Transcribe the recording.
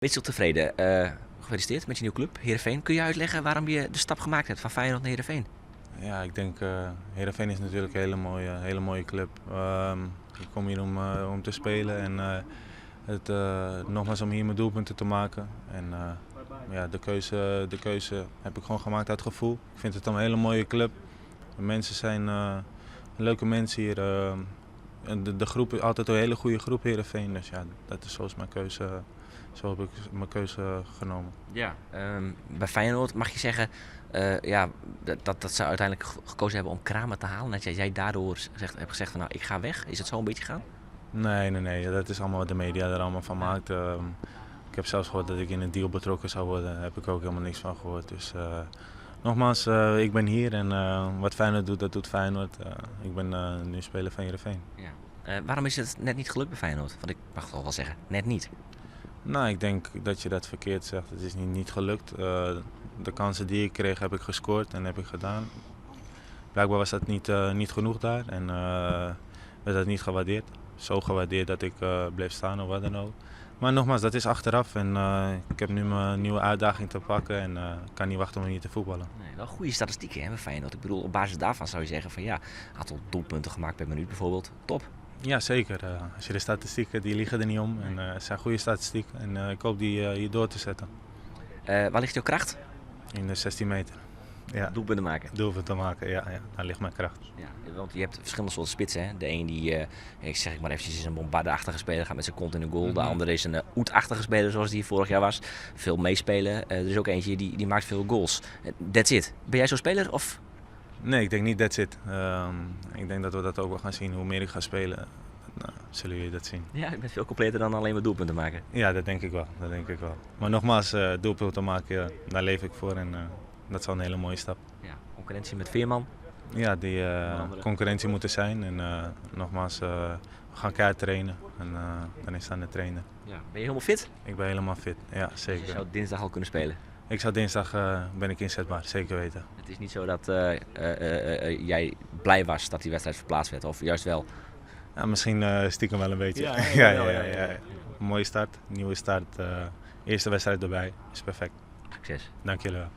Witsel tevreden. Gefeliciteerd met je nieuwe club, Heerenveen. Kun je uitleggen waarom je de stap gemaakt hebt van Feyenoord naar Heerenveen? Ja, ik denk Heerenveen is natuurlijk een hele mooie club. Ik kom hier om te spelen en nogmaals om hier mijn doelpunten te maken. En ja, de keuze heb ik gewoon gemaakt uit gevoel. Ik vind het een hele mooie club. De mensen zijn leuke mensen hier. En de groep is altijd een hele goede groep Heerenveen. Dus ja, dat is zoals mijn keuze. Zo heb ik mijn keuze genomen. Ja. Bij Feyenoord mag je zeggen ja, dat ze uiteindelijk gekozen hebben om Kramer te halen. Dat jij daardoor hebt gezegd van nou ik ga weg. Is het zo een beetje gaan? Nee. Dat is allemaal wat de media er allemaal van maakt. Ik heb zelfs gehoord dat ik in een deal betrokken zou worden. Daar heb ik ook helemaal niks van gehoord. Dus nogmaals, ik ben hier en wat Feyenoord doet, dat doet Feyenoord. Ik ben nu speler van Heerenveen. Ja. Waarom is het net niet gelukt bij Feyenoord? Want ik mag het wel zeggen, net niet. Nou, ik denk dat je dat verkeerd zegt. Het is niet gelukt. De kansen die ik kreeg heb ik gescoord en heb ik gedaan. Blijkbaar was dat niet genoeg daar en werd dat niet gewaardeerd. Zo gewaardeerd dat ik bleef staan of wat dan ook. Maar nogmaals, dat is achteraf en ik heb nu mijn nieuwe uitdaging te pakken en kan niet wachten om hier te voetballen. Nee, wel goede statistieken hè, bij Feyenoord. Ik bedoel, op basis daarvan zou je zeggen van ja, aantal doelpunten gemaakt per minuut bijvoorbeeld. Top. Ja, zeker. Als je de statistieken, die liegen er niet om. En het zijn goede statistieken en ik hoop die hier door te zetten. Waar ligt jouw kracht? In de 16 meter. Ja. Doelpunten maken. Doelpunten te maken, ja, daar ligt mijn kracht. Ja, want je hebt verschillende soorten spitsen. Hè? De een die, ik zeg maar eventjes, is een bombardeachtige speler, gaat met zijn kont in de goal. De andere is een oetachtige speler zoals die vorig jaar was. Veel meespelen. Er is ook eentje die maakt veel goals. That's it. Ben jij zo'n speler of? Nee, ik denk niet that's it. Ik denk dat we dat ook wel gaan zien. Hoe meer ik ga spelen, nou, zullen jullie dat zien. Ja, je bent veel completer dan alleen maar doelpunten maken. Ja, dat denk ik wel. Maar nogmaals, doelpunten maken, ja, daar leef ik voor en dat is al een hele mooie stap. Ja, concurrentie met Veerman. Ja, die concurrentie moet er zijn en nogmaals, we gaan keihard trainen en dan is het aan de trainer. Ja. Ben je helemaal fit? Ik ben helemaal fit, ja zeker. Je zou dinsdag al kunnen spelen. Ik zou dinsdag ben ik inzetbaar, zeker weten. Het is niet zo dat jij blij was dat die wedstrijd verplaatst werd, of juist wel? Ja, misschien stiekem wel een beetje. Ja. Mooie start, nieuwe start, eerste wedstrijd erbij, is perfect. Succes. Dank jullie wel.